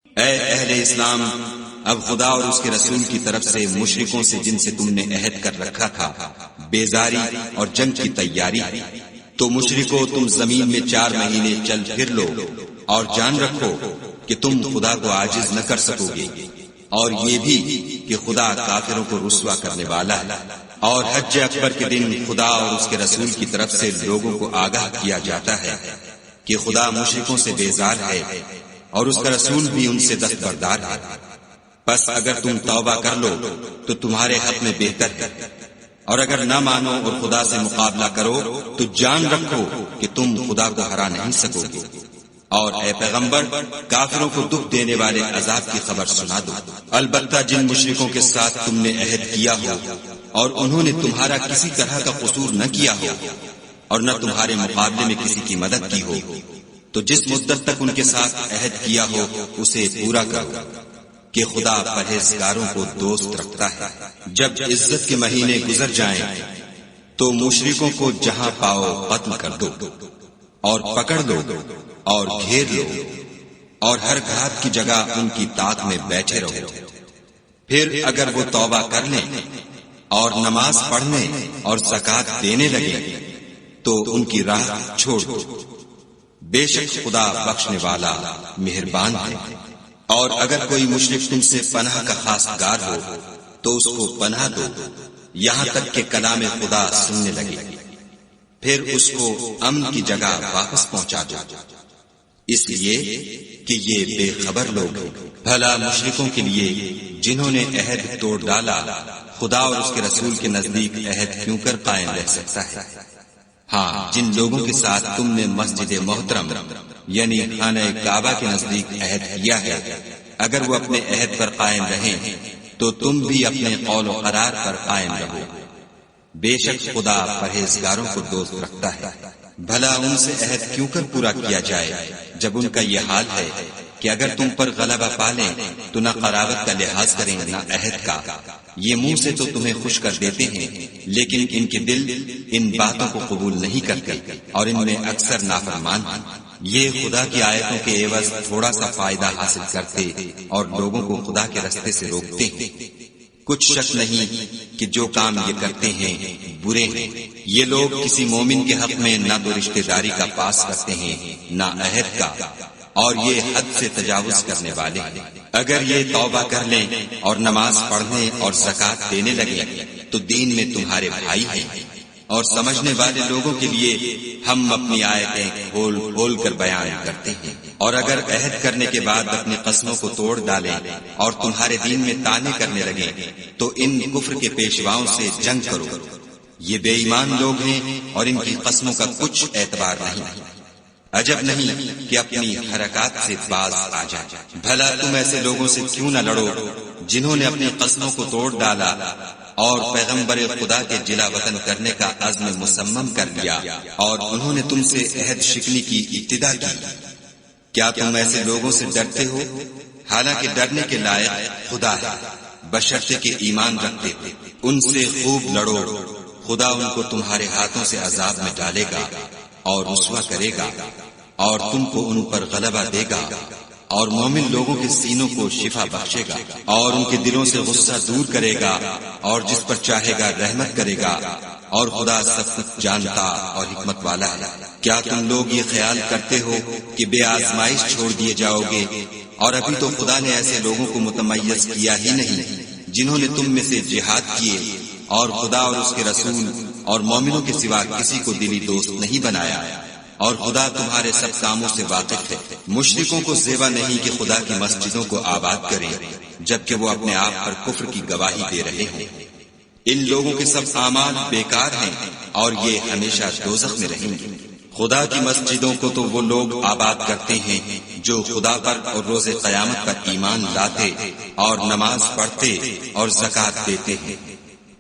اے اہل اسلام، اب خدا اور اس کے رسول کی طرف سے مشرکوں سے جن سے تم نے عہد کر رکھا تھا بیزاری اور جنگ کی تیاری، تو مشرکو تم زمین میں 4 مہینے چل پھر لو اور جان رکھو کہ تم خدا کو عاجز نہ کر سکو گے، اور یہ بھی کہ خدا کافروں کو رسوا کرنے والا ہے۔ اور حج اکبر کے دن خدا اور اس کے رسول کی طرف سے لوگوں کو آگاہ کیا جاتا ہے کہ خدا مشرکوں سے بیزار ہے اور اس کا رسول بھی ان سے دستبردار ہے۔ بس اگر تم توبہ کر لو تو تمہارے حق میں بہتر ہے، اور اگر نہ مانو اور خدا سے مقابلہ کرو تو جان رکھو کہ تم خدا کو ہرا نہیں سکو گے۔ اور اے پیغمبر، کافروں کو دکھ دینے والے عذاب کی خبر سنا دو۔ البتہ جن مشرکوں کے ساتھ تم نے عہد کیا ہو اور انہوں نے تمہارا کسی طرح کا قصور نہ کیا ہو اور نہ تمہارے مقابلے میں کسی کی مدد کی ہو، تو جس مدت تک ان کے ساتھ عہد کیا ہو اسے پورا کرو، کہ خدا پرہیزگاروں کو دوست رکھتا ہے۔ جب عزت کے مہینے گزر جائیں تو مشرکوں کو جہاں پاؤ قتل کر دو اور پکڑ لو اور گھیر لو، اور ہر گھات کی جگہ ان کی طاق میں بیٹھے رہو۔ پھر اگر وہ توبہ کر لیں اور نماز پڑھنے اور زکوٰۃ دینے لگے تو ان کی راہ چھوڑ دو، بے شک خدا بخشنے والا مہربان ہے۔ اور اگر کوئی مشرک تم سے پناہ کا خواستگار ہو تو اس کو پناہ دو یہاں تک کہ کلام خدا سننے لگے، پھر اس کو امن کی جگہ واپس پہنچا دو، اس لیے کہ یہ بے خبر لوگ ہیں۔ بھلا مشرکوں کے لیے جنہوں نے عہد توڑ ڈالا خدا اور اس کے رسول کے نزدیک عہد کیوں کر قائم رہ سکتا ہے؟ ہاں، جن لوگوں کے ساتھ تم نے مسجد محترم یعنی خانہ کعبہ کے نزدیک عہد کیا ہے، اگر وہ اپنے عہد پر قائم رہیں تو تم بھی اپنے قول و قرار پر قائم رہو، بے شک خدا پرہیزگاروں کو دوست رکھتا ہے۔ بھلا ان سے عہد کیوں کر پورا کیا جائے جب ان کا یہ حال ہے کہ اگر تم پر غلبہ پالیں تو نہ قرابت کا لحاظ کریں نہ عہد کا۔ یہ منہ سے تو تمہیں خوش کر دیتے ہیں لیکن ان کے دل ان باتوں کو قبول نہیں کرتے اور ان میں اکثر نافرمان ہیں۔ یہ خدا کی آیتوں کے عوض تھوڑا سا فائدہ حاصل کرتے اور لوگوں کو خدا کے رستے سے روکتے ہیں۔ کچھ شک نہیں کہ جو کام یہ کرتے ہیں برے ہیں۔ یہ لوگ کسی مومن کے حق میں نہ تو رشتہ داری کا پاس کرتے ہیں نہ عہد کا، اور یہ حد سے تجاوز کرنے والے ہیں۔ اگر یہ توبہ کر لیں اور نماز پڑھنے اور زکوٰۃ دینے لگے تو دین میں تمہارے بھائی ہیں، اور سمجھنے والے لوگوں کے لیے ہم اپنی آیتیں کھول کھول کر بیان کرتے ہیں۔ اور اگر عہد کرنے کے بعد اپنی قسموں کو توڑ ڈالیں اور تمہارے دین میں طعنے کرنے لگیں تو ان کفر کے پیشواؤں سے جنگ کرو، یہ بے ایمان لوگ ہیں اور ان کی قسموں کا کچھ اعتبار نہیں۔ عجب نہیں کہ اپنی حرکات سے باز آ جائے۔ بھلا تم ایسے لوگوں سے کیوں نہ لڑو جنہوں نے اپنی قسموں کو توڑ ڈالا اور پیغمبر خدا کے جلا وطن کرنے کا عزم مصمم کر لیا، اور انہوں نے تم سے عہد شکنی کی ابتدا کی۔ کیا تم ایسے لوگوں سے ڈرتے ہو؟ حالانکہ ڈرنے کے لائق خدا ہے، بشرطے کہ ایمان رکھتے ہو۔ ان سے خوب لڑو، خدا ان کو تمہارے ہاتھوں سے عذاب میں ڈالے گا اور رسوا کرے گا، اور تم کو ان پر غلبہ دے گا، اور مومن لوگوں کے سینوں کو شفا بخشے گا، اور ان کے دلوں سے غصہ دور کرے گا، اور جس پر چاہے گا رحمت کرے گا، اور خدا سب کچھ جانتا اور حکمت والا ہے۔ کیا تم لوگ یہ خیال کرتے ہو کہ بے آزمائش چھوڑ دیے جاؤ گے؟ اور ابھی تو خدا نے ایسے لوگوں کو متمیز کیا ہی نہیں جنہوں نے تم میں سے جہاد کیے اور خدا اور اس کے رسول اور مومنوں کے سوا کسی کو دلی دوست نہیں بنایا، اور خدا تمہارے سب کاموں سے واقف ہے۔ مشرکوں کو زیبا نہیں کہ خدا کی مسجدوں کو آباد کریں جبکہ وہ اپنے آپ پر کفر کی گواہی دے رہے ہیں۔ ان لوگوں کے سب اعمال بیکار ہیں اور یہ ہمیشہ دوزخ میں رہیں گے۔ خدا کی مسجدوں کو تو وہ لوگ آباد کرتے ہیں جو خدا پر اور روز قیامت پر ایمان لاتے اور نماز پڑھتے اور زکوٰۃ دیتے ہیں،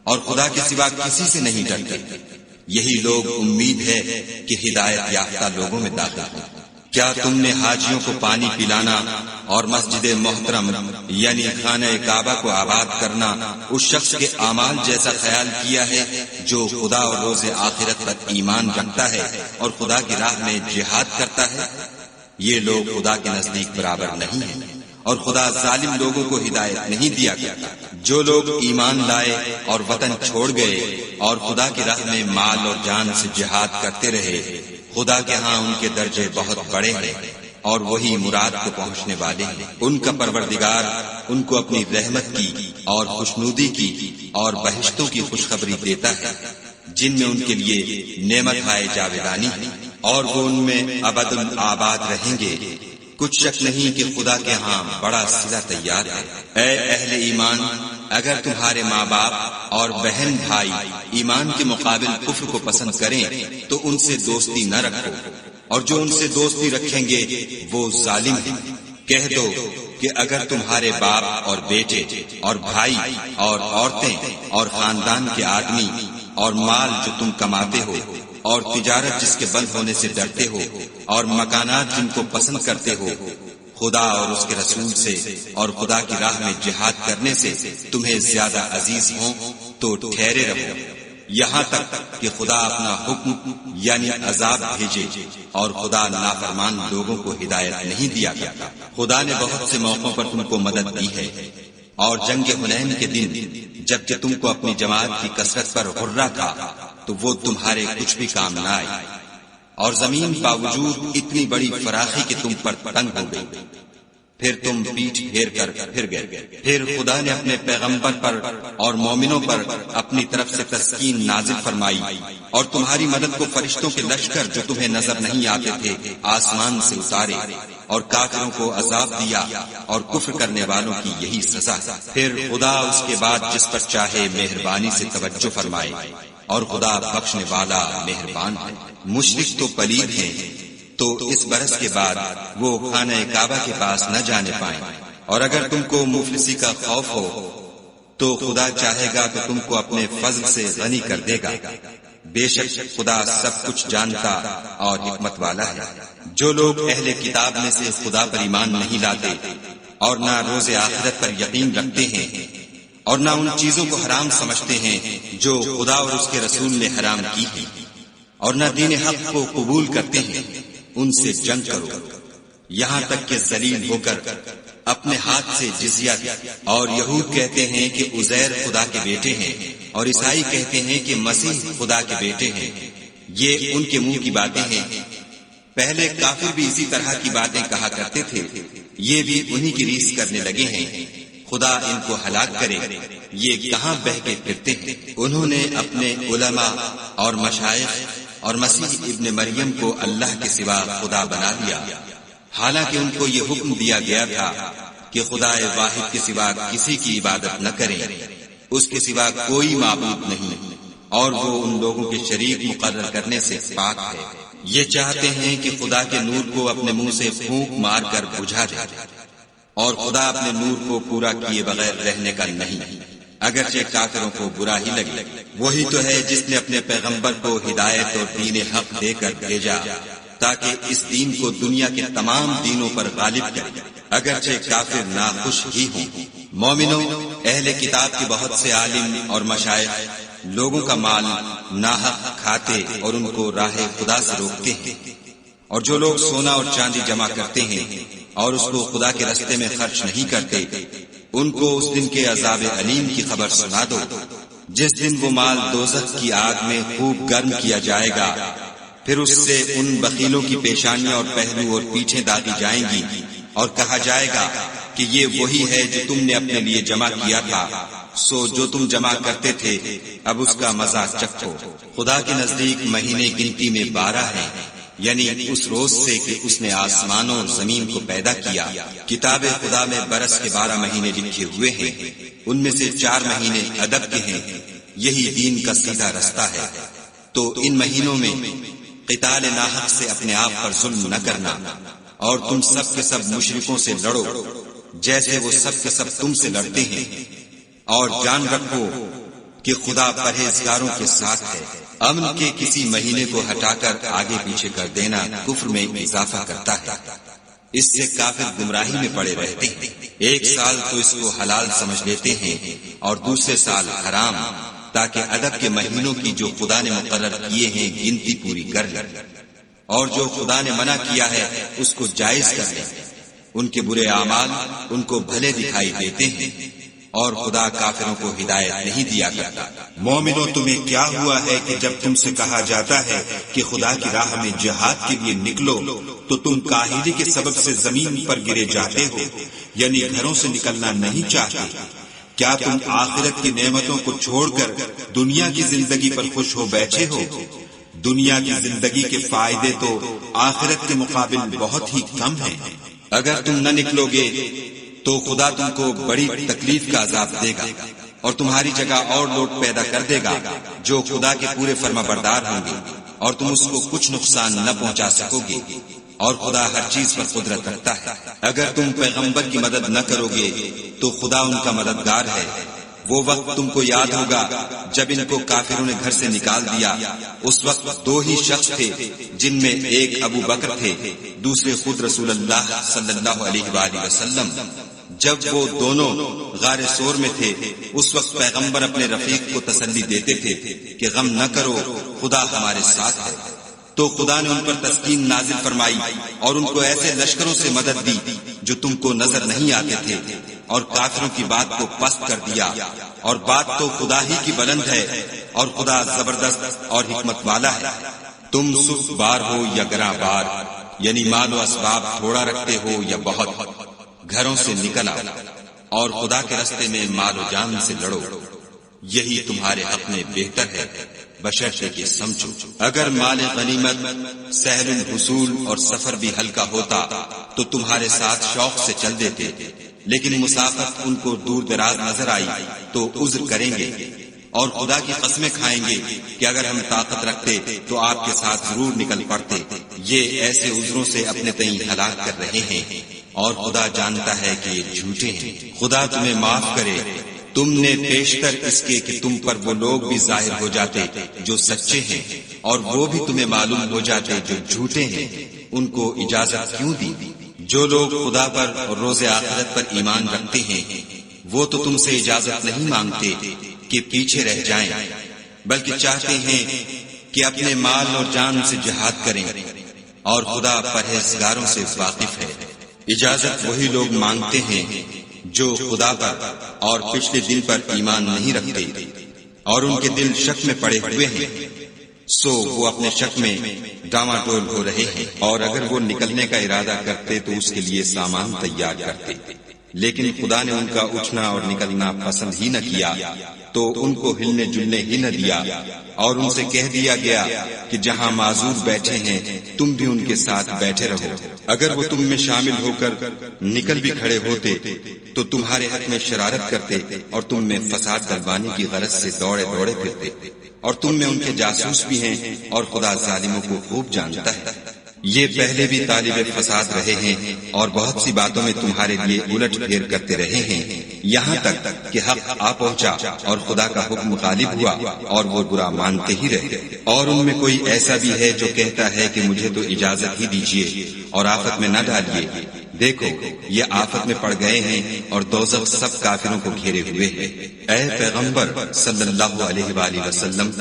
اور خدا کے سوا کسی سے نہیں ڈرتے۔ یہی لوگ امید ہے کہ ہدایت یافتہ لوگوں میں داخل ہوں۔ کیا تم نے حاجیوں کو پانی پلانا اور مسجد محترم یعنی خانہ کعبہ کو آباد کرنا اس شخص کے اعمال جیسا خیال کیا ہے جو خدا اور روز آخرت پر ایمان رکھتا ہے اور خدا کی راہ میں جہاد کرتا ہے؟ یہ لوگ خدا کے نزدیک برابر نہیں ہیں، اور خدا ظالم لوگوں کو ہدایت نہیں دیا کرتا۔ جو لوگ ایمان لائے اور وطن چھوڑ گئے اور خدا کی راہ میں مال اور جان سے جہاد کرتے رہے، خدا کے ہاں ان کے درجے بہت بڑے ہیں اور وہی مراد کو پہنچنے والے ہیں۔ ان کا پروردگار ان کو اپنی رحمت کی اور خوشنودی کی اور بہشتوں کی خوشخبری دیتا ہے جن میں ان کے لیے نعمت ہائے جاویدانی ہے اور وہ ان میں ابد آباد رہیں گے۔ کچھ شک نہیں کہ خدا کے ہاں بڑا صلہ تیار ہے۔ اے اہل ایمان، اگر تمہارے ماں باپ اور بہن بھائی ایمان کے مقابل کفر کو پسند کریں تو ان سے دوستی نہ رکھو، اور جو ان سے دوستی رکھیں گے وہ ظالم ہیں۔ کہہ دو کہ اگر تمہارے باپ اور بیٹے اور بھائی اور عورتیں اور خاندان کے آدمی اور مال جو تم کماتے ہو اور تجارت جس کے بند ہونے سے ڈرتے ہو اور مکانات جن کو پسند کرتے ہو خدا اور اس کے رسول سے اور خدا کی راہ میں جہاد کرنے سے تمہیں زیادہ عزیز ہوں تو ٹھہرے رہو یہاں تک کہ خدا اپنا حکم یعنی عذاب بھیجے، اور خدا نافرمان لوگوں کو ہدایت نہیں دیا کرتا۔ خدا نے بہت سے موقعوں پر تم کو مدد دی ہے، اور جنگ حنین کے دن جبکہ تم کو اپنی جماعت کی کثرت پر غرہ تھا تو وہ تمہارے کچھ بھی کام نہ آئی، اور زمین باوجود اتنی بڑی فراخی کہ تم پر تنگ ہو گئی، پھر تم پیٹھ پھیر کر پھر گئے۔ پھر خدا نے اپنے پیغمبر پر اور مومنوں پر اپنی طرف سے تسکین نازل فرمائی، اور تمہاری مدد کو فرشتوں کے لشکر جو تمہیں نظر نہیں آتے تھے آسمان سے اتارے، اور کافروں کو عذاب دیا، اور کفر کرنے والوں کی یہی سزا۔ پھر خدا اس کے بعد جس پر چاہے مہربانی سے توجہ فرمائے، اور خدا بخشنے والا مہربان ہے۔ مشرک تو پلید ہیں، تو اس برس کے بعد وہ خانہ کعبہ کے پاس نہ جانے پائیں، اور اگر تم کو مفلسی کا خوف ہو تو خدا چاہے گا تو تم کو اپنے فضل سے غنی کر دے گا، بے شک خدا سب کچھ جانتا اور حکمت والا ہے۔ جو لوگ اہل کتاب میں سے خدا پر ایمان نہیں لاتے اور نہ روز آخرت پر یقین رکھتے ہیں اور نہ ان چیزوں کو حرام سمجھتے ہیں جو خدا اور اس کے رسول نے حرام کی ہیں، اور نہ دین حق کو قبول کرتے ہیں، ان سے جنگ کرو یہاں تک کہ ذلیل ہو کر اپنے ہاتھ سے جزیہ دے۔ اور یہود کہتے ہیں کہ عزیر خدا کے بیٹے ہیں، اور عیسائی کہتے ہیں کہ مسیح خدا کے بیٹے ہیں، یہ ان کے منہ کی باتیں ہیں۔ پہلے کافر بھی اسی طرح کی باتیں کہا کرتے تھے، یہ بھی انہی کی ریس کرنے لگے ہیں۔ خدا ان کو ہلاک کرے، یہ کہاں بہہ کے پھرتے ہیں۔ انہوں نے اپنے علماء اور مشائخ اور مسیح ابن مریم کو اللہ کے سوا خدا بنا لیا، حالانکہ ان کو یہ حکم دیا گیا تھا کہ خدا واحد کے سوا کسی کی عبادت نہ کریں، اس کے سوا کوئی معبود نہیں، اور وہ ان لوگوں کے شریک مقرر کرنے سے پاک ہے۔ یہ چاہتے ہیں کہ خدا کے نور کو اپنے منہ سے پھونک مار کر بجھا دے، اور خدا اپنے نور کو پورا کیے بغیر رہنے کا نہیں، اگرچہ کافروں کو برا ہی لگے۔ وہی تو ہے جس نے اپنے پیغمبر کو ہدایت اور دین حق دے کر بھیجا تاکہ اس دین کو دنیا کے تمام دینوں پر غالب کرے، اگرچہ کافر ناخوش ہی ہوں۔ مومنوں، اہل کتاب کے بہت سے عالم اور مشائخ لوگوں کا مال ناحق کھاتے اور ان کو راہ خدا سے روکتے ہیں، اور جو لوگ سونا اور چاندی جمع کرتے ہیں اور اس کو خدا کے راستے میں خرچ نہیں کرتے، ان کو اس دن کے عذاب علیم کی خبر سنا دو، جس دن وہ مال دوزخ کی آگ میں خوب گرم کیا جائے گا، پھر اس سے ان بخیلوں کی پیشانیاں اور پہلو اور پیٹھیں داغی جائیں گی، اور کہا جائے گا کہ یہ وہی ہے جو تم نے اپنے لیے جمع کیا تھا، سو جو تم جمع کرتے تھے اب اس کا مزہ چکھو۔ خدا کے نزدیک مہینے گنتی میں 12 ہیں، یعنی اس روز سے کہ اس نے آسمانوں اور زمین کو پیدا کیا۔ کتاب خدا میں برس کے 12 مہینے لکھے ہوئے ہیں، ان میں سے 4 مہینے ادب کے ہیں، یہی دین کا سیدھا رستہ ہے۔ تو ان مہینوں میں قتال ناحق سے اپنے آپ پر ظلم نہ کرنا، اور تم سب کے سب مشرکوں سے لڑو جیسے وہ سب کے سب تم سے لڑتے ہیں، اور جان رکھو کہ خدا پرہیزگاروں کے ساتھ ہے۔ امن کے کسی مہینے کو ہٹا کر آگے پیچھے کر دینا کفر میں اضافہ کرتا ہے، اس سے کافر گمراہی میں پڑے رہتے ہیں۔ ایک سال تو اس کو حلال سمجھ لیتے ہیں اور دوسرے سال حرام، تاکہ ادب کے مہینوں کی جو خدا نے مقرر کیے ہیں گنتی پوری کر لیں، اور جو خدا نے منع کیا ہے اس کو جائز کر لیں۔ ان کے برے اعمال ان کو بھلے دکھائی دیتے ہیں، اور خدا کافروں کو ہدایت نہیں دیا کرتا۔ مومنوں، تمہیں کیا ہوا ہے کہ جب تم سے کہا جاتا ہے کہ خدا کی راہ میں جہاد کے لیے نکلو تو تم کاہلی کے سبب سے زمین پر گرے جاتے ہو، یعنی گھروں سے نکلنا نہیں چاہتے؟ کیا تم آخرت کی نعمتوں کو چھوڑ کر دنیا کی زندگی پر خوش ہو بیٹھے ہو؟ دنیا کی زندگی کے فائدے تو آخرت کے مقابل بہت ہی کم ہیں۔ اگر تم نہ نکلو گے تو خدا تم کو بڑی تکلیف کا عذاب دے گا، اور تمہاری جگہ اور لوگ پیدا کر دے گا جو خدا کے پورے فرما بردار ہوں گے، اور تم اس کو کچھ نقصان نہ پہنچا سکو گے، اور خدا ہر چیز پر قدرت رکھتا ہے۔ اگر تم پیغمبر کی مدد نہ کرو گے تو خدا ان کا مددگار ہے۔ وہ وقت تم کو یاد ہوگا جب ان کو کافروں نے گھر سے نکال دیا، اس وقت دو ہی شخص تھے، جن میں ایک ابو بکر تھے، دوسرے خود رسول اللہ صلی اللہ علیہ وآلہ وسلم۔ جب وہ دونوں غار سور میں تھے، اس وقت پیغمبر اپنے رفیق کو تسلی دیتے تھے کہ غم نہ کرو، خدا ہمارے ساتھ ہے۔ تو خدا نے ان پر تسکین نازل فرمائی اور ان کو ایسے لشکروں سے مدد دی جو تم کو نظر نہیں آتے تھے، اور کافروں کی بات کو پست کر دیا، اور بات تو خدا ہی کی بلند ہے، اور خدا زبردست اور حکمت والا ہے۔ تم سست بار ہو یا گراں بار، یعنی مال و اسباب تھوڑا رکھتے ہو یا بہت، گھروں سے نکل آؤ اور خدا کے راستے میں مال و جان سے لڑو، یہی تمہارے حق میں بہتر ہے، بشرطے کہ سمجھو۔ اگر مال غنیمت سہل الحصول اور سفر بھی ہلکا ہوتا تو تمہارے ساتھ شوق سے چل دیتے، لیکن مسافت ان کو دور دراز نظر آئی تو عذر کریں گے، اور خدا کی قسمیں کھائیں گے کہ اگر ہم طاقت رکھتے تو آپ کے ساتھ ضرور نکل پڑتے۔ یہ ایسے عذروں سے اپنے تئیں ہلاک کر رہے ہیں، اور خدا جانتا ہے کہ یہ جھوٹے ہیں۔ خدا تمہیں معاف کرے، تم نے پیشتر اس کے کہ تم پر وہ لوگ بھی ظاہر ہو جاتے جو سچے ہیں، اور وہ بھی تمہیں معلوم ہو جاتے جو جھوٹے ہیں، ان کو اجازت کیوں دی؟ جو لوگ خدا پر اور روز آخرت پر ایمان رکھتے ہیں وہ تو تم سے اجازت نہیں مانگتے کہ پیچھے رہ جائیں، بلکہ چاہتے ہیں کہ اپنے مال اور جان سے جہاد کریں، اور خدا پرہیزگاروں سے واقف ہے۔ اجازت وہی لوگ مانگتے ہیں جو خدا پر اور پچھلے دن پر ایمان نہیں رکھتے، اور ان کے دل شک میں پڑے ہوئے ہیں، سو وہ اپنے شک میں ڈاواڈول ہو رہے ہیں۔ اور اگر وہ نکلنے کا ارادہ کرتے تو اس کے لیے سامان تیار کرتے، لیکن خدا نے ان کا اٹھنا اور نکلنا پسند ہی نہ کیا، تو ان کو ہلنے جلنے ہی نہ دیا، اور ان سے کہہ دیا گیا کہ جہاں معذور بیٹھے ہیں تم بھی ان کے ساتھ بیٹھے رہو۔ اگر وہ تم میں شامل ہو کر نکل بھی کھڑے ہوتے تو تمہارے حق میں شرارت کرتے اور تم میں فساد ڈلوانے کی غرض سے دوڑے دوڑے پھرتے، اور تم میں ان کے جاسوس بھی ہیں، اور خدا ظالموں کو خوب جانتا ہے۔ یہ پہلے بھی طالب فساد رہے ہیں اور بہت سی باتوں میں تمہارے لیے الٹ پھیر کرتے رہے ہیں، یہاں تک کہ حق آ پہنچا اور خدا کا حکم غالب ہوا اور وہ برا مانتے ہی رہے۔ اور ان میں کوئی ایسا بھی ہے جو کہتا ہے کہ مجھے تو اجازت ہی دیجیے اور آفت میں نہ ڈالیے۔ دیکھو یہ آفت میں پڑ گئے ہیں اور دوزخ سب کافروں کو گھیرے ہوئے ہے۔ اے پیغمبر صلی اللہ علیہ وآلہ وسلم،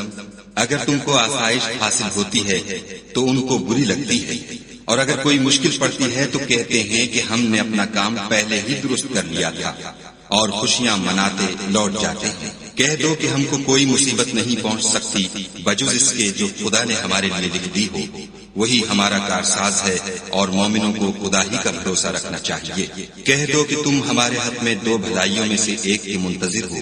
اگر تم کو آسائش حاصل ہوتی ہے تو ان کو بری لگتی ہے، اور اگر کوئی مشکل پڑتی ہے تو کہتے ہیں کہ ہم نے اپنا کام پہلے ہی درست کر لیا تھا، اور خوشیاں مناتے لوٹ جاتے ہیں۔ کہہ دو کہ ہم کو کوئی مصیبت نہیں پہنچ سکتی بجز اس کے جو خدا نے ہمارے لیے لکھ دی ہو، وہی ہمارا کارساز ہے، اور مومنوں کو خدا ہی کا بھروسہ رکھنا چاہیے۔ کہہ دو کہ تم ہمارے حق میں دو بھلائیوں میں سے ایک کے منتظر ہو،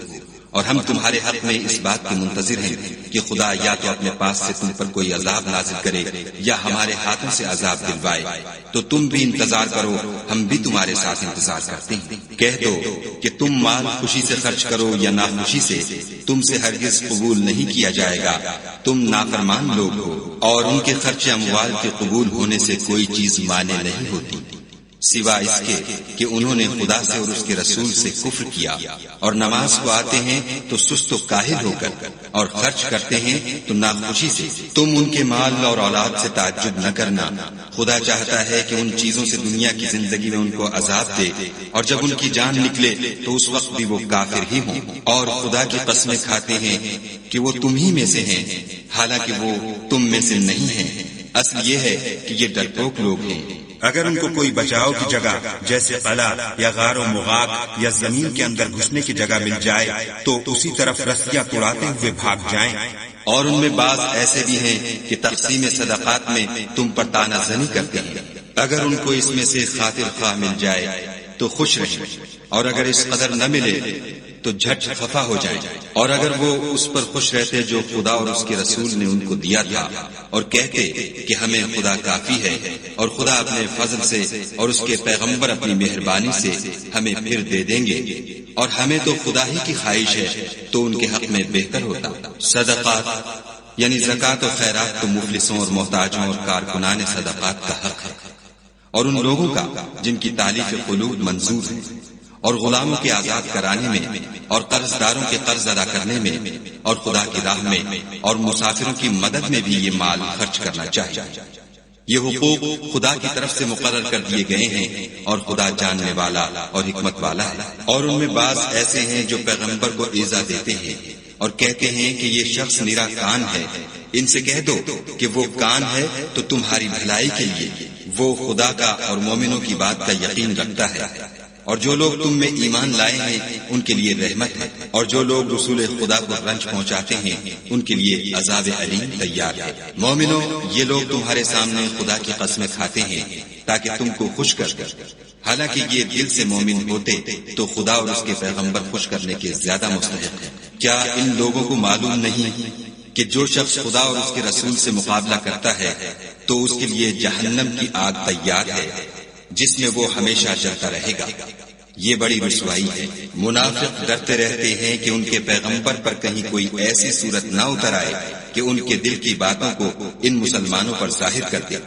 اور ہم تمہارے حق میں اس بات کے منتظر ہیں کہ خدا یا تو اپنے پاس سے تم پر کوئی عذاب نازل کرے یا ہمارے ہاتھوں سے عذاب دلوائے، تو تم بھی انتظار کرو، ہم بھی تمہارے ساتھ انتظار کرتے ہیں۔ کہہ دو کہ تم مال خوشی سے خرچ کرو یا ناخوشی سے، تم سے ہرگز قبول نہیں کیا جائے گا، تم نافرمان لوگ ہو، اور ان کے خرچ اموال کے قبول ہونے سے کوئی چیز مانے نہیں ہوتی سوائے اس کے کہ انہوں نے خدا سے اور اس کے رسول سے کفر کیا، اور نماز کو آتے ہیں تو سست و کاہل ہو کر، اور خرچ کرتے ہیں تو ناخوشی سے۔ تم ان کے مال اور اولاد سے تعجب نہ کرنا، خدا چاہتا ہے کہ ان چیزوں سے دنیا کی زندگی میں ان کو عذاب دے، اور جب ان کی جان نکلے تو اس وقت بھی وہ کافر ہی ہوں، اور خدا کی قسمیں کھاتے ہیں کہ وہ تم ہی میں سے ہیں، حالانکہ وہ تم میں سے نہیں ہیں۔ اصل یہ ہے کہ یہ ڈرپوک لوگ ہیں۔ اگر ان کو کوئی بچاؤ کی جگہ جیسے قلعہ یا غار و مغاق یا زمین کے اندر گھسنے کی جگہ مل جائے تو اسی طرف رسیاں توڑاتے ہوئے بھاگ جائیں۔ اور ان میں بعض ایسے بھی ہیں کہ تقسیم صدقات میں تم پر طعنہ زنی کرتے ہیں۔ اگر ان کو اس میں سے خاطر خواہ مل جائے تو خوش رہیں، اور اگر اس قدر نہ ملے تو جھٹ خفا ہو جائیں۔ اور اگر وہ اس پر خوش رہتے جو خدا اور اس کے رسول نے ان کو دیا تھا، اور کہتے کہ ہمیں خدا کافی ہے، اور خدا اپنے فضل سے اور اس کے پیغمبر اپنی مہربانی سے ہمیں پھر دے دیں گے، اور ہمیں تو خدا ہی کی خواہش ہے، تو ان کے حق میں بہتر ہوتا۔ صدقات یعنی زکوٰۃ و خیرات تو مفلسوں اور محتاجوں اور کارکنان صدقات کا حق ہے، اور ان لوگوں کا جن کی تالیف قلوب منظور ہے، اور غلاموں کے آزاد کرانے میں، اور قرض داروں کے قرض ادا کرنے میں، اور خدا کی راہ میں اور مسافروں کی مدد میں بھی یہ مال خرچ کرنا چاہیے۔ یہ حقوق خدا کی طرف سے مقرر کر دیے گئے ہیں، اور خدا جاننے والا اور حکمت والا ہے۔ اور ان میں بعض ایسے ہیں جو پیغمبر کو ایذا دیتے ہیں اور کہتے ہیں کہ یہ شخص نرا کان ہے۔ ان سے کہہ دو کہ وہ کان ہے تو تمہاری بھلائی کے لیے، وہ خدا کا اور مومنوں کی بات کا یقین رکھتا ہے، اور جو لوگ تم میں ایمان لائے ہیں ان کے لیے رحمت ہے، اور جو لوگ رسول خدا کو رنج پہنچاتے ہیں ان کے لیے عذاب علیم تیار ہے۔ مومنوں، یہ لوگ تمہارے سامنے خدا کی قسمیں کھاتے ہیں تاکہ تم کو خوش کر دیں، حالانکہ یہ دل سے مومن ہوتے تو خدا اور اس کے پیغمبر خوش کرنے کے زیادہ مستحق ہیں۔ کیا ان لوگوں کو معلوم نہیں کہ جو شخص خدا اور اس کے رسول سے مقابلہ کرتا ہے تو اس کے لیے جہنم کی آگ تیار ہے جس میں وہ ہمیشہ جلتا رہے گا؟ یہ بڑی رسوائی ہے۔ منافق ڈرتے رہتے ہیں کہ ان کے پیغمبر پر کہیں کوئی ایسی صورت نہ اتر آئے کہ ان کے دل کی باتوں کو ان مسلمانوں پر ظاہر کر دے۔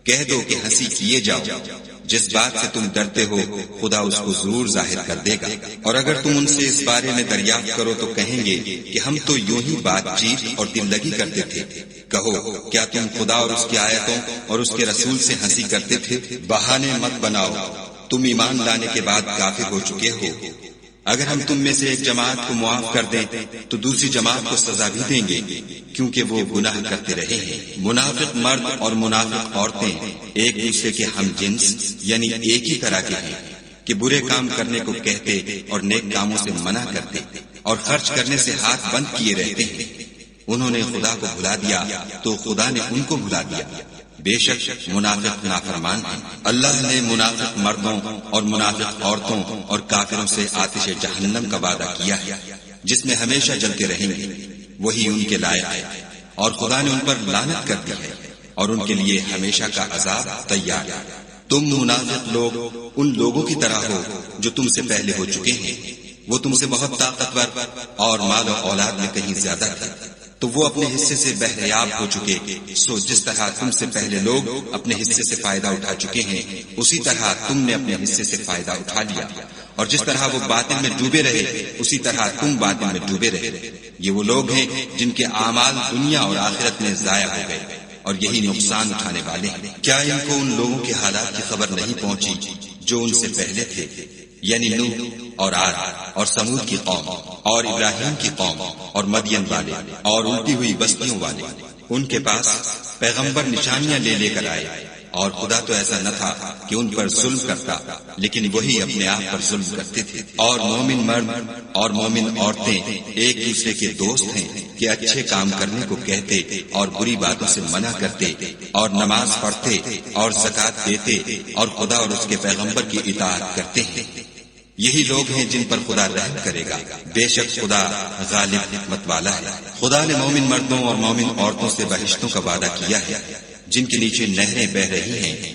کہہ دو کہ ہنسی کیے جاؤ، جس بات سے تم ڈرتے ہو خدا اس کو ضرور ظاہر کر دے گا۔ اور اگر تم ان سے اس بارے میں دریافت کرو تو کہیں گے کہ ہم تو یوں ہی بات چیت اور دل لگی کرتے تھے۔ کہو، کیا تم خدا اور اس کی آیتوں اور اس کے رسول سے ہنسی کرتے تھے؟ بہانے مت بناؤ، تم ایمان لانے کے بعد کافر ہو چکے ہو۔ اگر ہم تم میں سے ایک جماعت کو معاف کر دیں تو دوسری جماعت کو سزا بھی دیں گے، کیونکہ وہ گناہ کرتے رہے ہیں۔ منافق مرد اور منافق عورتیں ایک دوسرے کے ہم جنس یعنی ایک ہی طرح کے ہیں کہ برے کام کرنے کو کہتے اور نیک کاموں سے منع کرتے اور خرچ کرنے سے ہاتھ بند کیے رہتے ہیں۔ انہوں نے خدا کو بھلا دیا تو خدا نے ان کو بھلا دیا، بے شک منافق نافرمان ہیں۔ اللہ نے منافق مردوں اور منافق عورتوں اور کافروں سے آتش جہنم کا وعدہ کیا ہے جس میں ہمیشہ جلتے رہیں گے، وہی ان کے لائق ہے، اور خدا نے ان پر لعنت کر دی ہے اور ان کے لیے ہمیشہ کا عذاب تیار ہے۔ تم منافق لوگ ان لوگوں کی طرح ہو جو تم سے پہلے ہو چکے ہیں، وہ تم سے بہت طاقتور اور مال و اولاد میں کہیں زیادہ تھے، تو وہ اپنے حصے سے بہریاب ہو چکے۔ سو جس طرح تم سے پہلے لوگ اپنے حصے سے فائدہ اٹھا چکے ہیں، اسی طرح تم نے اپنے حصے سے فائدہ اٹھا لیا، اور جس طرح وہ باطل میں ڈوبے رہے اسی طرح تم باطل میں ڈوبے رہے۔ یہ وہ لوگ ہیں جن کے اعمال دنیا اور آخرت میں ضائع ہو گئے، اور یہی نقصان اٹھانے والے ہیں۔ کیا ان کو ان لوگوں کے حالات کی خبر نہیں پہنچی جو ان سے پہلے تھے، یعنی نوح اور عاد اور سمود کی قوم اور ابراہیم کی قوم اور مدین والے اور الٹی ہوئی بستیوں والے؟ ان کے پاس پیغمبر نشانیاں لے لے کر آئے، اور خدا تو ایسا نہ تھا کہ ان پر ظلم کرتا، لیکن وہی اپنے آپ پر ظلم کرتے تھے۔ اور مومن مرد اور مومن عورتیں ایک دوسرے کے دوست ہیں کہ اچھے کام کرنے کو کہتے اور بری باتوں سے منع کرتے، اور نماز پڑھتے اور زکوٰۃ دیتے اور خدا اور اس کے پیغمبر کی اطاعت کرتے ہیں۔ یہی لوگ ہیں جن پر خدا رحم کرے گا، بے شک خدا غالب حکمت والا ہے۔ خدا نے مومن مردوں اور مومن عورتوں سے بہشتوں کا وعدہ کیا ہے جن کے نیچے نہریں بہ رہی ہیں،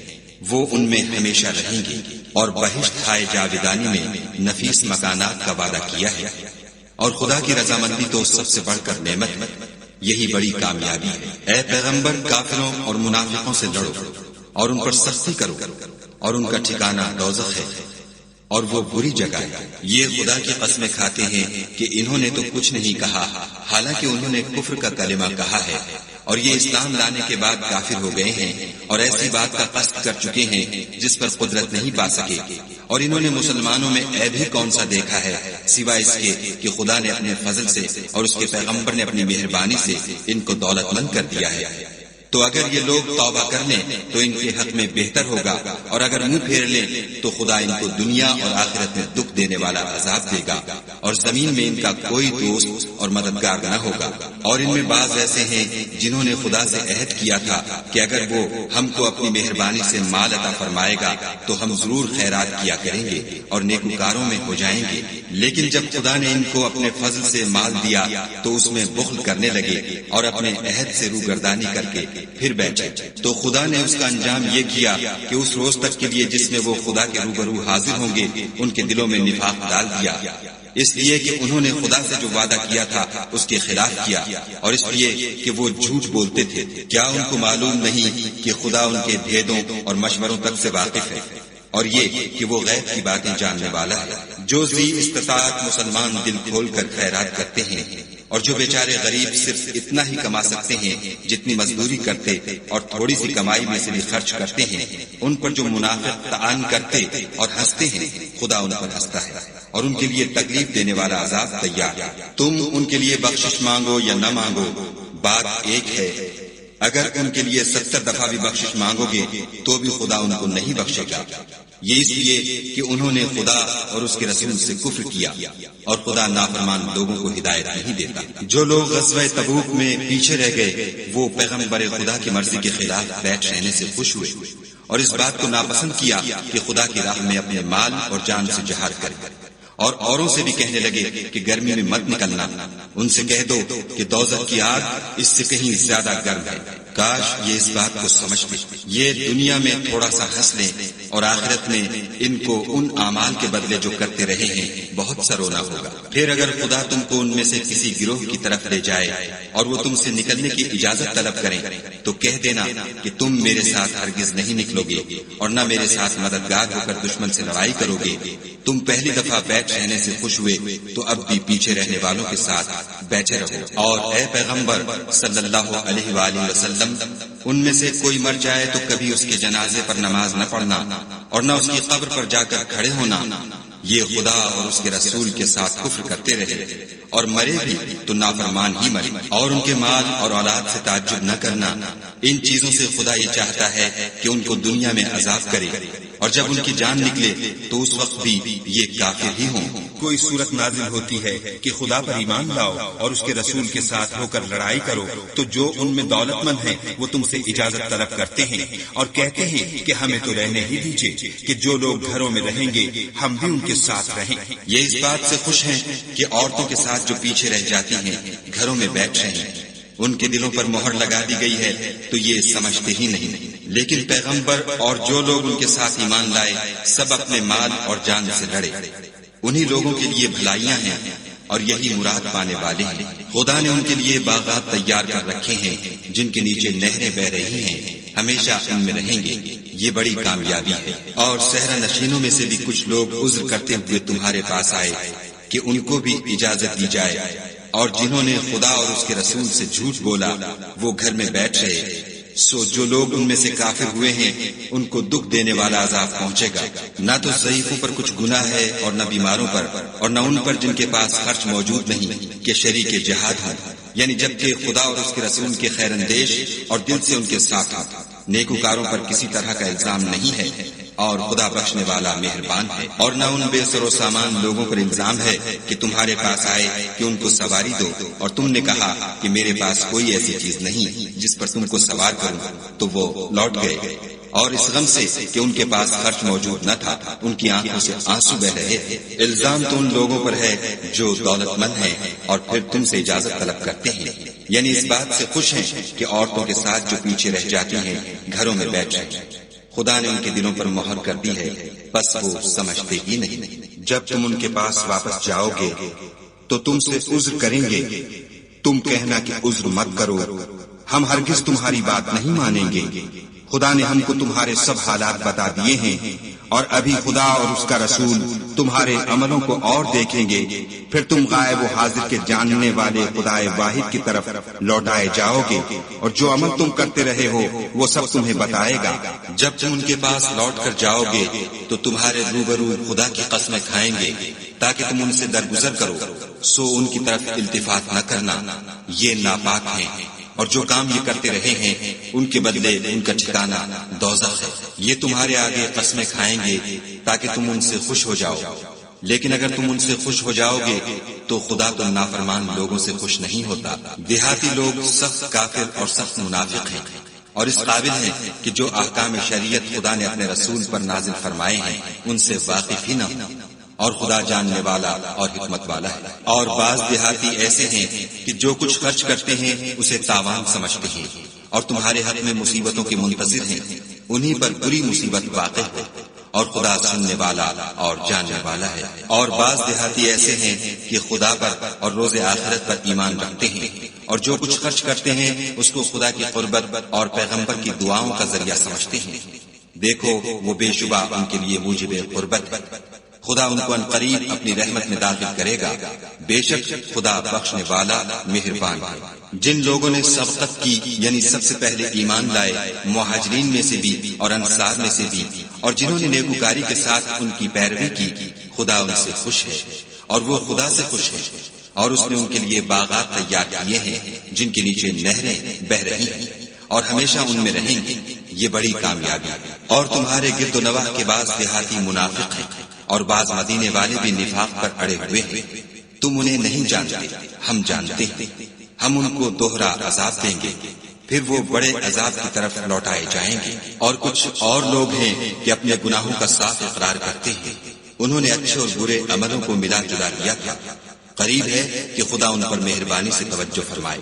وہ ان میں ہمیشہ رہیں گے، اور بہشت ہائے جاویدانی میں نفیس مکانات کا وعدہ کیا ہے۔ اور خدا کی رضامندی تو سب سے بڑھ کر نعمت ہے، یہی بڑی کامیابی ہے۔ اے پیغمبر، کافروں اور منافقوں سے لڑو اور ان پر سختی کرو، اور ان کا ٹھکانہ دوزخ ہے، اور وہ بری جگہ ہے۔ یہ خدا کی قسمیں کھاتے ہیں کہ انہوں نے تو کچھ نہیں کہا، حالانکہ انہوں نے کفر کا کلمہ کہا ہے، اور یہ اسلام لانے کے بعد کافر ہو گئے ہیں اور ایسی بات کا قصد کر چکے ہیں جس پر قدرت نہیں پا سکے۔ اور انہوں نے مسلمانوں میں عیب ہی کون سا دیکھا ہے سوائے اس کے کہ خدا نے اپنے فضل سے اور اس کے پیغمبر نے اپنی مہربانی سے ان کو دولت مند کر دیا ہے۔ تو اگر یہ لوگ توبہ کر لیں تو ان کے حق میں بہتر ہوگا، اور اگر منہ پھیر لیں تو خدا ان کو دنیا اور آخرت میں دکھ دینے والا عذاب دے گا، اور زمین میں ان کا کوئی دوست اور مددگار نہ ہوگا۔ اور ان میں بعض ایسے ہیں جنہوں نے خدا سے عہد کیا تھا کہ اگر وہ ہم کو اپنی مہربانی سے مال عطا فرمائے گا تو ہم ضرور خیرات کیا کریں گے اور نیکوکاروں میں ہو جائیں گے، لیکن جب خدا نے ان کو اپنے فضل سے مال دیا تو اس میں بخل کرنے لگے اور اپنے عہد سے روگردانی کر کے پھر بیٹھے۔ تو خدا نے اس کا انجام یہ کیا کہ اس روز تک کے لیے جس میں وہ خدا کے روبرو حاضر ہوں گے ان کے دلوں میں نفاق ڈال دیا، اس لیے کہ انہوں نے خدا سے جو وعدہ کیا تھا اس کے خلاف کیا، اور اس لیے کہ وہ جھوٹ بولتے تھے۔ کیا ان کو معلوم نہیں کہ خدا ان کے بھیدوں اور مشوروں تک سے واقف ہے، اور یہ کہ وہ غیب کی باتیں جاننے والا ہے؟ جو ذی استطاعت مسلمان دل کھول کر خیرات کرتے ہیں، اور جو بیچارے غریب صرف اتنا ہی کما سکتے ہیں جتنی مزدوری کرتے اور تھوڑی سی کمائی میں سے بھی خرچ کرتے ہیں، ان پر جو منافق طعن کرتے اور ہنستے ہیں، خدا ان پر ہنستا ہے اور ان کے لیے تکلیف دینے والا عذاب تیار۔ تم ان کے لیے بخشش مانگو یا نہ مانگو، بات ایک ہے۔ اگر ان کے لیے 70 دفعہ بھی بخشش مانگو گے تو بھی خدا ان کو نہیں بخشے گا، یہ اس لیے کہ انہوں نے خدا اور اس کے رسول سے کفر کیا، اور خدا نافرمان لوگوں کو ہدایت نہیں دیتا۔ جو لوگ غزوہ تبوک میں پیچھے رہ گئے وہ پیغمبر خدا کی مرضی کے خلاف بیٹھ رہنے سے خوش ہوئے، اور اس بات کو ناپسند کیا کہ خدا کی راہ میں اپنے مال اور جان سے جہاد کرے، اور اوروں سے بھی کہنے لگے کہ گرمی میں مت نکلنا۔ ان سے کہہ دو کہ دوزخ کی آگ اس سے کہیں زیادہ گرم ہے۔ کاش یہ اس بات کو سمجھ لیں، یہ دنیا میں تھوڑا سا ہنس لیں اور آخرت میں ان کو ان اعمال کے بدلے جو کرتے رہے ہیں بہت سا رونا ہوگا۔ پھر اگر خدا تم کو ان میں سے کسی گروہ کی طرف لے جائے اور وہ تم سے نکلنے کی اجازت طلب کریں تو کہہ دینا کہ تم میرے ساتھ ہرگز نہیں نکلو گے اور نہ میرے ساتھ مددگار ہو کر دشمن سے لڑائی کرو گے۔ تم پہلی دفعہ بیٹھ رہنے سے خوش ہوئے تو اب بھی پیچھے رہنے والوں کے ساتھ بیٹھے رہو۔ اور اے پیغمبر صلی اللہ علیہ وآلہ وسلم، ان میں سے کوئی مر جائے تو کبھی اس کے جنازے پر نماز نہ پڑھنا اور نہ اس کی قبر پر جا کر کھڑے ہونا۔ یہ خدا اور اس کے رسول کے ساتھ کفر کرتے رہے اور مرے بھی تو نافرمان ہی مرے۔ اور ان کے مال اور اولاد سے تعجب نہ کرنا، ان چیزوں سے خدا یہ چاہتا ہے کہ ان کو دنیا میں عذاب کرے، اور جب ان کی جان نکلے تو اس وقت بھی یہ کافر ہی ہوں۔ کوئی صورت نازل ہوتی ہے کہ خدا پر ایمان لاؤ اور اس کے رسول کے ساتھ ہو کر لڑائی کرو تو جو ان میں دولت مند ہیں وہ تم سے اجازت طلب کرتے ہیں اور کہتے ہیں کہ ہمیں تو رہنے ہی دیجیے کہ جو لوگ گھروں میں رہیں گے ہم بھی ان کے ساتھ رہیں۔ یہ اس بات سے خوش ہیں کہ عورتوں کے ساتھ جو پیچھے رہ جاتی ہیں گھروں میں بیٹھ رہے ہیں، ان کے دلوں پر مہر لگا دی گئی ہے تو یہ سمجھتے ہی نہیں۔ لیکن پیغمبر اور جو لوگ ان کے ساتھ ایمان لائے سب اپنے مال اور جان سے لڑے، انہی لوگوں کے لیے بھلائیاں ہیں اور یہی مراد پانے والے ہیں۔ خدا نے ان کے لیے باغات تیار کر رکھے ہیں جن کے نیچے نہریں بہ رہی ہیں، ہمیشہ ان میں رہیں گے، یہ بڑی کامیابی ہے۔ اور صحرا نشینوں میں سے بھی کچھ لوگ عذر کرتے ہوئے تمہارے پاس آئے کہ ان کو بھی اجازت دی جائے، اور جنہوں نے خدا اور اس کے رسول سے جھوٹ بولا وہ گھر میں بیٹھ رہے۔ سو جو لوگ ان میں سے کافر ہوئے ہیں ان کو دکھ دینے والا عذاب پہنچے گا، نہ تو ضعیفوں پر کچھ گناہ ہے اور نہ بیماروں پر، اور نہ ان پر جن کے پاس خرچ موجود نہیں کہ شریک جہاد ہوں، یعنی جبکہ خدا اور اس کے رسول کے خیر اندیش اور دل سے ان کے ساتھ ہوں۔ نیکوکاروں پر کسی طرح کا الزام نہیں ہے اور خدا بخشنے والا مہربان ہے۔ اور نہ ان بے سر و سامان لوگوں پر الزام ہے کہ تمہارے پاس آئے کہ ان کو سواری دو اور تم نے کہا کہ میرے پاس کوئی ایسی چیز نہیں جس پر تم کو سوار کروں، تو وہ لوٹ گئے، اور اس غم سے کہ ان کے پاس خرچ موجود نہ تھا ان کی آنکھوں سے آنسو بہ رہے تھے۔ الزام تو ان لوگوں پر ہے جو دولت مند ہیں اور پھر تم سے اجازت طلب کرتے ہیں، یعنی اس بات سے خوش ہیں کہ عورتوں کے ساتھ جو پیچھے رہ جاتی ہیں گھروں میں بیٹھ جائیں۔ خدا نے ان کے دلوں پر مہر کر دی ہے، بس وہ سمجھتے ہی نہیں۔ جب تم ان کے پاس واپس جاؤ گے تو تم سے عذر کریں گے، تم کہنا کہ عذر مت کرو، ہم ہرگز تمہاری بات نہیں مانیں گے۔ خدا نے ہم کو تمہارے سب حالات بتا دیے ہیں، اور ابھی خدا اور اس کا رسول تمہارے عملوں کو اور دیکھیں گے، پھر تم غائب و حاضر کے جاننے والے خدائے واحد کی طرف لوٹائے جاؤ گے، اور جو عمل تم کرتے رہے ہو وہ سب تمہیں بتائے گا۔ جب تم ان کے پاس لوٹ کر جاؤ گے تو تمہارے روبرو خدا کی قسمیں کھائیں گے تاکہ تم ان سے درگزر کرو، سو ان کی طرف التفات نہ کرنا، یہ ناپاک ہیں اور جو کام یہ کرتے رہے ہیں ان کے بدلے ان کا ٹھکانہ دوزخ ہے۔ یہ تمہارے آگے قسمیں کھائیں گے تاکہ تم ان سے خوش ہو جاؤ، لیکن اگر تم ان سے خوش ہو جاؤ گے تو خدا تو نافرمان لوگوں سے خوش نہیں ہوتا۔ دیہاتی لوگ سخت کافر اور سخت منافق ہیں، اور اس قابل ہیں کہ جو احکام شریعت خدا نے اپنے رسول پر نازل فرمائے ہیں ان سے واقف ہی نہ ہو، اور خدا جاننے والا اور حکمت والا ہے۔ اور بعض دیہاتی ایسے ہیں کہ جو کچھ خرچ کرتے ہیں اسے تاوان سمجھتے ہیں، اور تمہارے حق میں مصیبتوں کے منتظر ہیں، انہی پر بری مصیبت واقع ہو، اور خدا سننے والا اور جاننے والا ہے۔ اور بعض دیہاتی ایسے ہیں کہ خدا پر اور روز آخرت پر ایمان رکھتے ہیں، اور جو کچھ خرچ کرتے ہیں اس کو خدا کی قربت اور پیغمبر کی دعاؤں کا ذریعہ سمجھتے ہیں۔ دیکھو وہ بے شبہ ان کے لیے موجب قربت ہے، خدا ان کو عنقریب اپنی رحمت میں داخل کرے گا، بے شک خدا بخشنے والا مہربان ہے۔ جن لوگوں نے سبقت کی یعنی سب سے پہلے ایمان لائے، مہاجرین میں سے بھی اور انصار میں سے بھی، اور جنہوں نے نیکوکاری کے ساتھ ان کی پیروی کی، خدا ان سے خوش ہے اور وہ خدا سے خوش ہے، اور اس نے ان کے لیے باغات تیار کیے ہیں جن کے نیچے نہریں بہہ رہی ہیں، اور ہمیشہ ان میں رہیں گے، یہ بڑی کامیابی ہے۔ اور تمہارے گرد و نواح کے بعض دیہاتی منافق ہیں اور بعض مدینے والے بھی نفاق پر اڑے ہوئے ہیں، تم انہیں نہیں جانتے، ہم جانتے ہیں، ہم ان کو دوہرا عذاب دیں گے، پھر وہ بڑے عذاب کی طرف لوٹائے جائیں گے۔ اور کچھ اور لوگ ہیں کہ اپنے گناہوں کا صاف اقرار کرتے ہیں، انہوں نے اچھے اور برے عملوں کو ملا جلا دیا تھا، قریب ہے کہ خدا ان پر مہربانی سے توجہ فرمائے،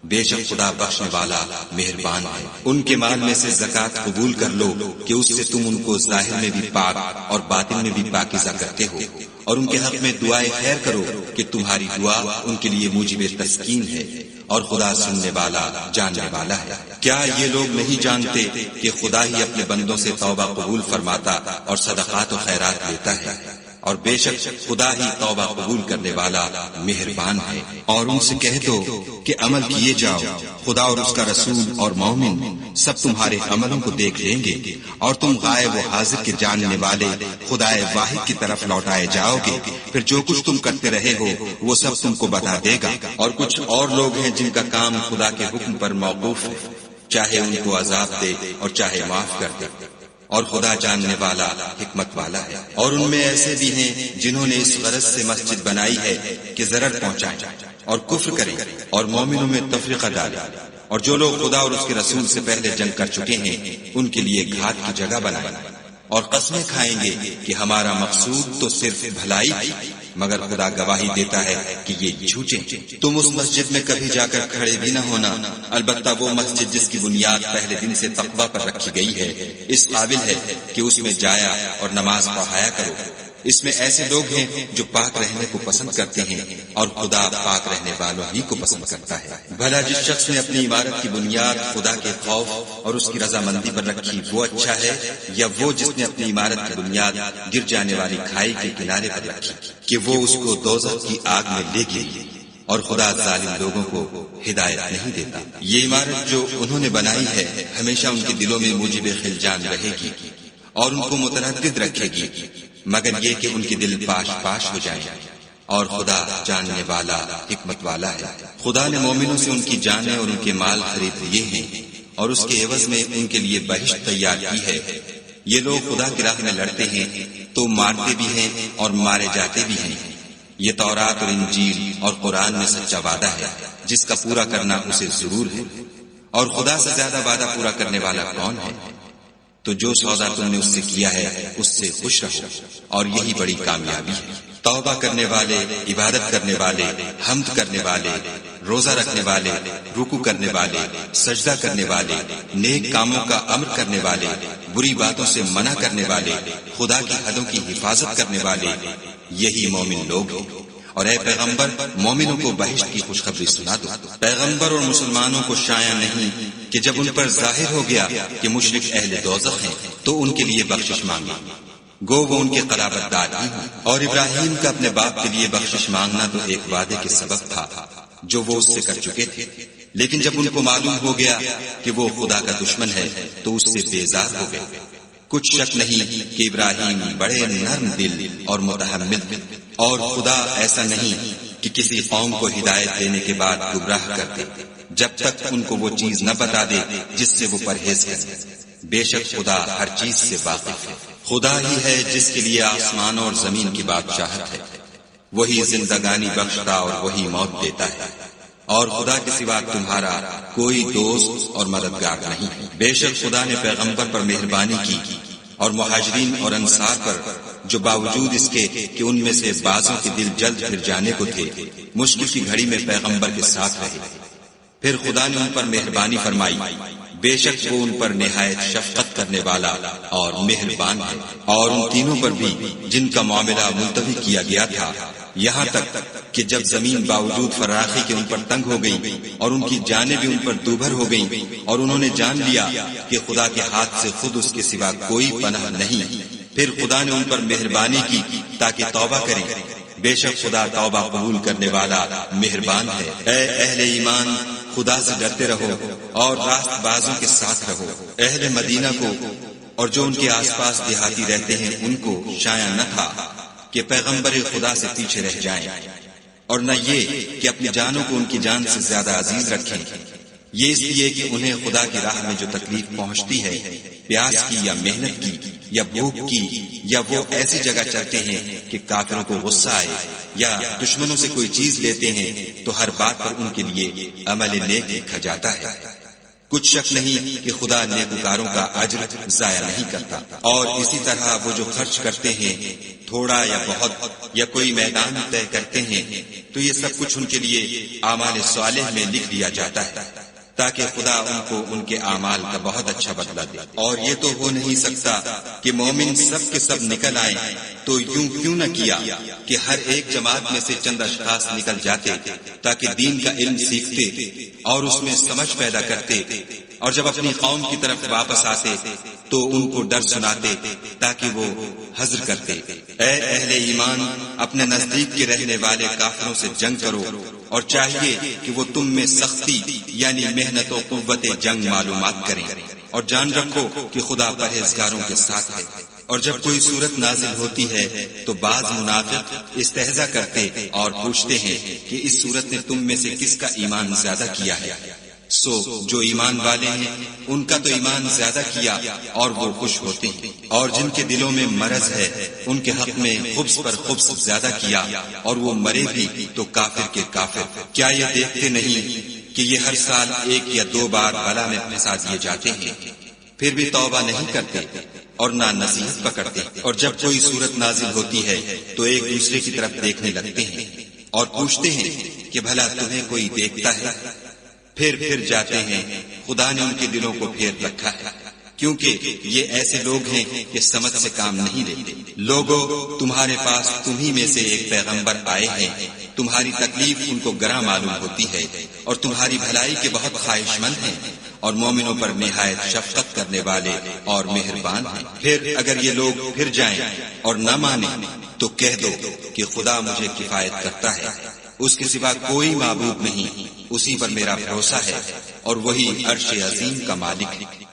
بے شک خدا بخشنے والا مہربان ہے۔ ان کے مال میں سے زکوٰۃ قبول کر لو کہ اس سے تم ان کو ظاہر میں بھی پاک اور باطن میں بھی پاکیزہ کرتے ہو، اور ان کے حق میں دعائے خیر کرو کہ تمہاری دعا ان کے لیے موجب تسکین ہے، اور خدا سننے والا جاننے والا ہے۔ کیا یہ لوگ نہیں جانتے کہ خدا ہی اپنے بندوں سے توبہ قبول فرماتا اور صدقات و خیرات لیتا ہے، اور بے شک خدا ہی توبہ قبول کرنے والا مہربان ہے۔ اور ان سے کہہ دو کہ عمل کیے جاؤ، خدا اور اس کا رسول اور مومن سب تمہارے عملوں کو دیکھ لیں گے، اور تم غائب و حاضر کے جاننے والے خدا واحد کی طرف لوٹائے جاؤ گے، پھر جو کچھ تم کرتے رہے ہو وہ سب تم کو بتا دے گا۔ اور کچھ اور لوگ ہیں جن کا کام خدا کے حکم پر موقوف ہے، چاہے ان کو عذاب دے اور چاہے معاف کر دے، اور خدا جاننے والا حکمت والا ہے۔ اور ان میں ایسے بھی ہیں جنہوں نے اس غرض سے مسجد بنائی ہے کہ ضرر پہنچائیں اور کفر کریں اور مومنوں میں تفرقہ ڈالیں، اور جو لوگ خدا اور اس کے رسول سے پہلے جنگ کر چکے ہیں ان کے لیے گھات کی جگہ بنائیں، اور قسمیں کھائیں گے کہ ہمارا مقصود تو صرف بھلائی تھی، مگر خدا گواہی دیتا ہے کہ یہ جھوٹے۔ تم اس مسجد میں کبھی جا کر کھڑے بھی نہ ہونا، البتہ وہ مسجد جس کی بنیاد پہلے دن سے تقوی پر رکھی گئی ہے اس قابل ہے کہ اس میں جایا اور نماز پڑھایا کرو۔ اس میں ایسے لوگ ہیں جو پاک رہنے کو پسند کرتے ہیں، اور خدا پاک رہنے والوں ہی کو پسند کرتا ہے۔ بھلا جس شخص نے اپنی عبادت کی بنیاد خدا کے خوف اور اس کی رضامندی پر رکھی وہ اچھا ہے، یا وہ جس نے اپنی عمارت کی بنیاد گر جانے والی کھائی کے کنارے پر رکھی کہ وہ اس کو دوزخ کی آگ میں لے گئی، اور خدا ظالم لوگوں کو ہدایت نہیں دیتا۔ یہ عمارت جو انہوں نے بنائی ہے ہمیشہ ان کے دلوں میں موجب خلجان رہے گی اور ان کو متردد رکھے گی، مگر یہ کہ ان کے دل پاش پاش ہو جائیں، اور خدا جاننے والا حکمت والا ہے۔ خدا نے مومنوں سے ان کی جانیں اور ان کے مال خرید لیے ہیں، اور اس کے عوض میں ان کے لیے بہشت تیار کی ہے۔ یہ لوگ خدا کی راہ میں لڑتے ہیں تو مارتے بھی ہیں اور مارے جاتے بھی ہیں۔ یہ تورات اور انجیل اور قرآن میں سچا وعدہ ہے جس کا پورا کرنا اسے ضرور ہے، اور خدا سے زیادہ وعدہ پورا کرنے والا کون ہے؟ تو جو سودا تم نے اس سے کیا ہے اس سے خوش رہو، اور یہی بڑی کامیابی ہے۔ توبہ کرنے والے، عبادت کرنے والے، حمد کرنے والے، روزہ رکھنے والے، رکوع کرنے والے، سجدہ کرنے والے، نیک کاموں کا امر کرنے والے، بری باتوں سے منع کرنے والے، خدا کی حدوں کی حفاظت کرنے والے، یہی مومن لوگ ہیں۔ اور اے پیغمبر مومنوں کو بہشت کی خوشخبری سنا دو۔ پیغمبر اور مسلمانوں کو شایع نہیں کہ جب ان پر ظاہر ہو گیا کہ مشرک اہل دوزخ ہیں تو ان کے لیے بخشش مانگے، گو وہ ان کے قرابت دار ہی ہوں۔ اور ابراہیم کا اپنے باپ کے لیے بخشش مانگنا تو ایک وعدے کے سبب تھا جو وہ اس سے کر چکے تھے، لیکن جب ان کو معلوم ہو گیا کہ وہ خدا کا دشمن ہے تو اس سے بیزار ہو گئے۔ کچھ شک نہیں کہ ابراہیم بڑے نرم دل اور متحمل تھے، اور خدا ایسا نہیں کہ کسی قوم کو ہدایت دینے کے بعد گمراہ کر دے۔ جب تک ان کو وہ چیز نہ بتا دے جس سے وہ پرہیز کریں۔ بے شک خدا ہر چیز سے واقف ہے۔ خدا ہی ہے جس کے لیے آسمان اور زمین کی بادشاہت ہے، وہی زندگانی بخشتا اور وہی موت دیتا ہے، اور خدا کے سوا تمہارا کوئی دوست اور مددگار نہیں۔ بے شک خدا نے پیغمبر پر مہربانی کی اور مہاجرین اور انصار پر، جو باوجود اس کے کہ ان میں سے بعضوں کے دل جلد پھر جانے کو تھے، مشکل کی گھڑی میں پیغمبر کے ساتھ رہے۔ پھر خدا نے ان پر مہربانی فرمائی، بے شک وہ ان پر نہایت شفقت کرنے والا اور مہربان ہے۔ اور ان تینوں پر بھی جن کا معاملہ ملتوی کیا گیا تھا، یہاں تک کہ جب زمین باوجود فراخی کے ان پر تنگ ہو گئی اور ان کی جانیں بھی ان پر دوبھر ہو گئیں، اور انہوں نے جان لیا کہ خدا کے ہاتھ سے خود اس کے سوا کوئی پناہ نہیں، پھر خدا نے ان پر مہربانی کی تاکہ توبہ کریں۔ بے شک خدا توبہ قبول کرنے والا مہربان ہے۔ اے اہل ایمان، خدا سے ڈرتے رہو اور راست بازوں کے ساتھ رہو۔ اہل مدینہ کو اور جو ان کے آس پاس دیہاتی رہتے ہیں ان کو شایع نہ تھا کہ پیغمبر خدا سے پیچھے رہ جائیں، اور نہ یہ کہ اپنی جانوں کو ان کی جان سے زیادہ عزیز رکھیں، یہ اس لیے کہ انہیں خدا کی راہ میں جو تکلیف پہنچتی ہے، پیاس کی یا محنت کی یا بھوک کی، یا وہ ایسی جگہ چلتے ہیں کہ کافروں کو غصہ آئے، یا دشمنوں سے کوئی چیز لیتے ہیں تو ہر بات پر ان کے لیے عمل نیک لکھا جاتا ہے۔ کچھ شک نہیں کہ خدا نیکوکاروں کا اجر ضائع نہیں کرتا۔ اور اسی طرح وہ جو خرچ کرتے ہیں، تھوڑا یا بہت یا کوئی میدان طے کرتے ہیں، تو یہ سب کچھ ان کے لیے اعمال صالح میں لکھ دیا جاتا ہے، تاکہ خدا ان کو ان کے اعمال کا بہت اچھا بدلہ دے۔ اور یہ تو ہو نہیں سکتا کہ مومن سب کے سب نکل آئیں، تو یوں کیوں نہ کیا کہ ہر ایک جماعت میں سے چند اشخاص نکل جاتے تاکہ دین کا علم سیکھتے اور اس میں سمجھ پیدا کرتے، اور جب اپنی قوم کی طرف واپس آتے تو ان کو ڈر سناتے تاکہ وہ حذر کرتے۔ اے اہل ایمان، اپنے نزدیک کے رہنے والے کافروں سے جنگ کرو، اور چاہیے کہ وہ تم میں سختی یعنی محنت و قوت جنگ معلومات کریں، اور جان رکھو کہ خدا پرہیزگاروں کے ساتھ ہے۔ اور جب کوئی صورت نازل ہوتی ہے تو بعض منافق استہزا کرتے اور پوچھتے ہیں کہ اس صورت نے تم میں سے کس کا ایمان زیادہ کیا ہے؟ سو جو ایمان والے ہیں ان کا تو ایمان زیادہ کیا اور وہ خوش ہوتے ہیں، اور جن کے دلوں میں مرض ہے ان کے حق میں خبث پر خبث زیادہ کیا، اور وہ مرے بھی تو کافر کے کافر۔ کیا یہ دیکھتے نہیں کہ یہ ہر سال 1 یا 2 بار بلا میں پھنسا دیے جاتے ہیں، پھر بھی توبہ نہیں کرتے اور نہ نصیحت پکڑتے؟ اور جب کوئی صورت نازل ہوتی ہے تو ایک دوسرے کی طرف دیکھنے لگتے ہیں اور پوچھتے ہیں کہ بھلا تمہیں کوئی دیکھتا ہے؟ پھر جاتے ہیں، خدا نے ان کے دلوں کو پھیر رکھا ہے، کیونکہ یہ ایسے لوگ ہیں کہ سمجھ سے کام نہیں لیتے۔ لوگوں، تمہارے پاس تمہیں میں سے ایک پیغمبر آئے ہیں، تمہاری تکلیف ان کو گراں معلوم ہوتی ہے اور تمہاری بھلائی کے بہت خواہش مند ہیں، اور مومنوں پر نہایت شفقت کرنے والے اور مہربان ہیں۔ پھر اگر یہ لوگ پھر جائیں اور نہ مانیں تو کہہ دو کہ خدا مجھے کفایت کرتا ہے، اس کے سوا کوئی معبود نہیں، اسی پر میرا بھروسہ ہے، اور وہی عرش عظیم کا مالک ہے۔